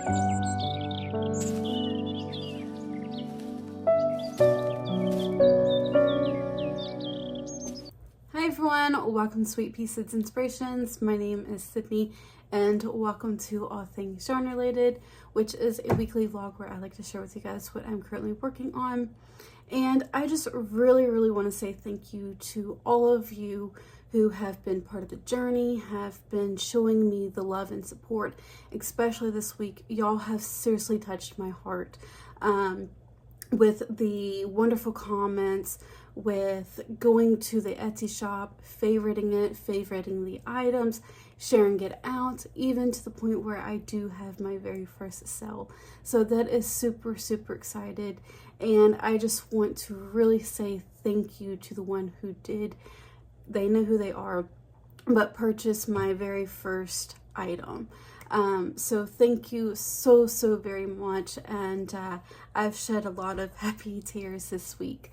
Hi everyone, welcome to Sweetpea Seeds Inspirations. My name is Sydney and welcome to All Things Yarn Related, which is a weekly vlog where I like to share with you guys what I'm currently working on. And I just really want to say thank you to all of you who have been part of the journey, have been showing me the love and support, especially this week. Y'all have seriously touched my heart with the wonderful comments, with going to the Etsy shop, favoriting the items, sharing it out, even to the point where I do have my very first sale. So that is super excited, and I just want to really say thank you to the one who did. They know who they are, but purchased my very first item. So thank you so very much, and I've shed a lot of happy tears this week.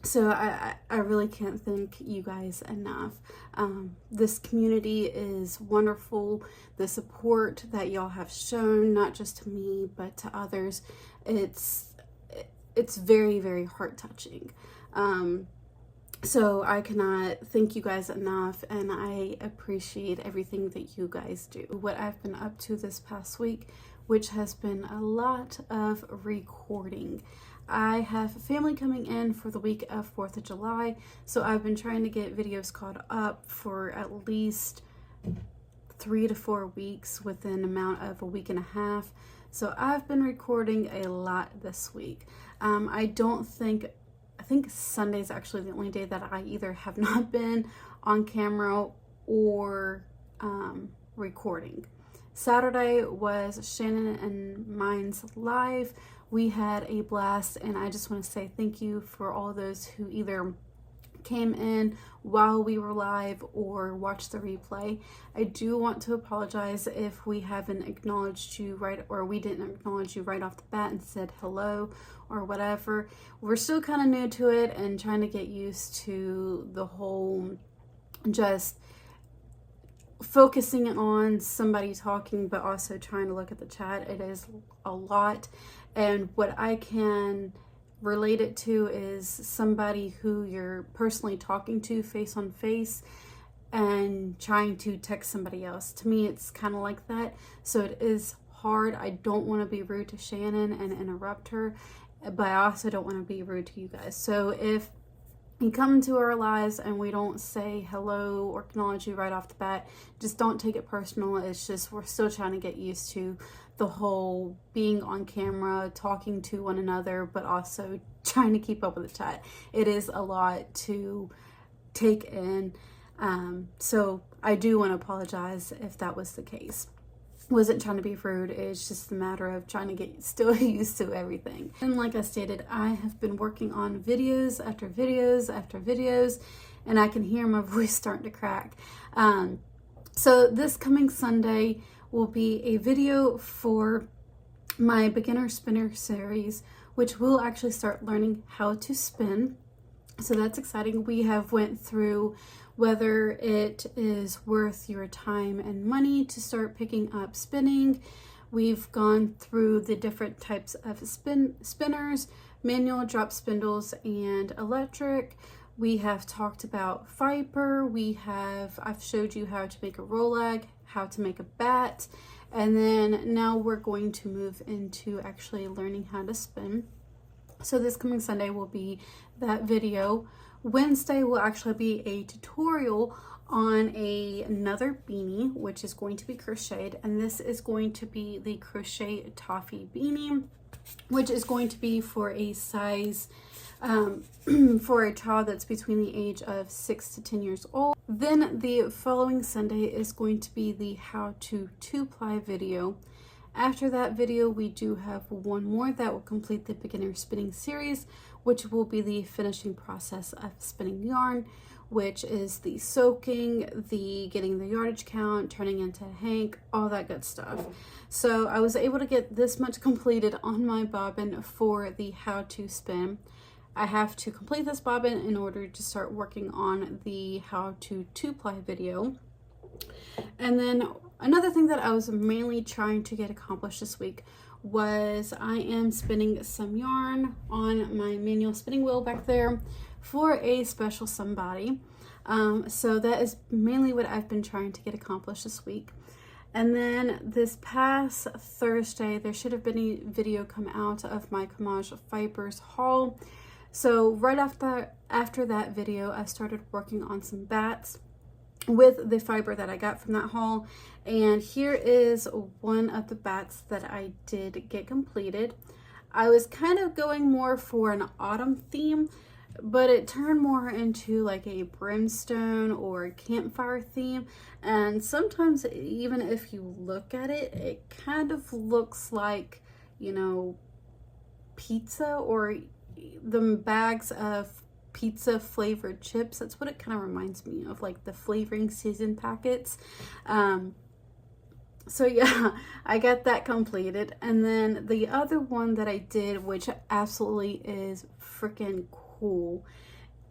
So I really can't thank you guys enough. This community is wonderful. The support that y'all have shown, not just to me, but to others, it's very heart-touching. So I cannot thank you guys enough, and I appreciate everything that you guys do. What I've been up to this past week, which has been a lot of recording. I have family coming in for the week of 4th of July, so I've been trying to get videos caught up for at least 3 to 4 weeks within an amount of a week and a half. So I've been recording a lot this week. I think Sunday's actually the only day that I either have not been on camera or recording. Saturday was Shannon and mine's live. We had a blast, and I just want to say thank you for all those who either came in while we were live or watched the replay. I do want to apologize if we haven't acknowledged you right, or we didn't acknowledge you right off the bat and said hello or whatever. We're still kind of new to it and trying to get used to the whole just focusing on somebody talking but also trying to look at the chat. It is a lot, and what I can relate it to is somebody who you're personally talking to face on face and trying to text somebody else. To me, it's kind of like that. So it is hard. I don't want to be rude to Shannon and interrupt her, but I also don't want to be rude to you guys. So if you come into our lives and we don't say hello or acknowledge you right off the bat, just don't take it personal. It's just we're still trying to get used to the whole being on camera, talking to one another, but also trying to keep up with the chat. It is a lot to take in. So I do want to apologize if that was the case. Wasn't trying to be rude. It's just a matter of trying to get still used to everything. And like I stated, I have been working on videos after videos, and I can hear my voice starting to crack. So this coming Sunday will be a video for my beginner spinner series, which will actually start learning how to spin. So that's exciting. We have went through whether it is worth your time and money to start picking up spinning. We've gone through the different types of spinners, manual, drop spindles, and electric. We have talked about Viper. I've showed you how to make a rolag, how to make a batt, and then now we're going to move into actually learning how to spin. So this coming Sunday will be that video. Wednesday will actually be a tutorial on another beanie, which is going to be crocheted, and this is going to be the crochet Toffee Beanie, which is going to be for a size for a child that's between the age of 6 to 10 years old. Then the following Sunday is going to be the how to 2-ply video. After that video, we do have one more that will complete the beginner spinning series, which will be the finishing process of spinning yarn, which is the soaking, the getting the yardage count, turning into a hank, all that good stuff. So I was able to get this much completed on my bobbin for the how to spin. I have to complete this bobbin in order to start working on the how to 2-ply video. And then another thing that I was mainly trying to get accomplished this week was I am spinning some yarn on my manual spinning wheel back there for a special somebody. So that is mainly what I've been trying to get accomplished this week. And then this past Thursday, there should have been a video come out of my Comage Fibers haul. So right after that video, I started working on some bats with the fiber that I got from that haul. And here is one of the bats that I did get completed. I was kind of going more for an autumn theme, but it turned more into like a brimstone or campfire theme. And sometimes even if you look at it, it kind of looks like, you know, pizza or the bags of pizza flavored chips. That's what it kind of reminds me of, like the flavoring season packets. So yeah, I got that completed. And then the other one that I did, which absolutely is freaking cool,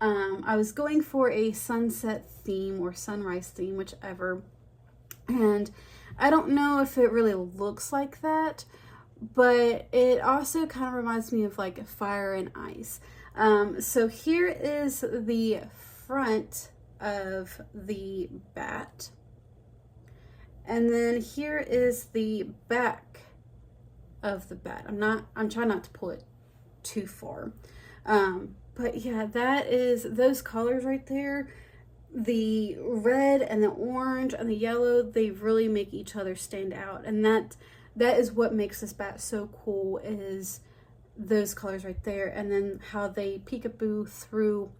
I was going for a sunset theme or sunrise theme, whichever, and I don't know if it really looks like that, but it also kind of reminds me of like fire and ice. So here is the front of the bat, and then here is the back of the bat. I'm trying not to pull it too far. But yeah, that is those colors right there. The red and the orange and the yellow, they really make each other stand out. And that is what makes this bat so cool, is those colors right there. And then how they peekaboo through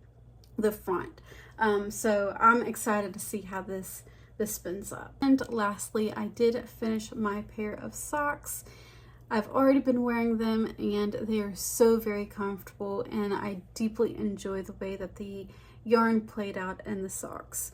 the front. So I'm excited to see how this spins up. And lastly, I did finish my pair of socks. I've already been wearing them and they are so very comfortable, and I deeply enjoy the way that the yarn played out in the socks.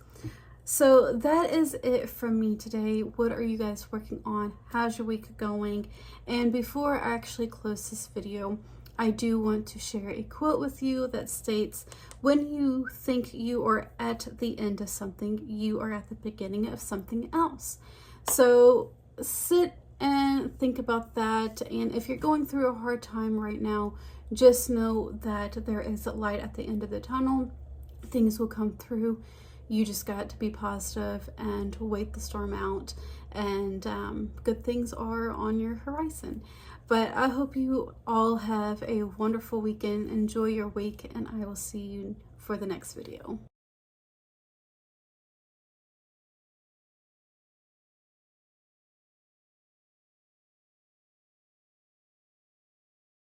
So that is it from me today. What are you guys working on? How's your week going? And before I actually close this video, I do want to share a quote with you that states, when you think you are at the end of something, you are at the beginning of something else. So sit and think about that. And if you're going through a hard time right now, just know that there is a light at the end of the tunnel. Things will come through. You just got to be positive and wait the storm out, and good things are on your horizon. But I hope you all have a wonderful weekend. Enjoy your week, and I will see you for the next video.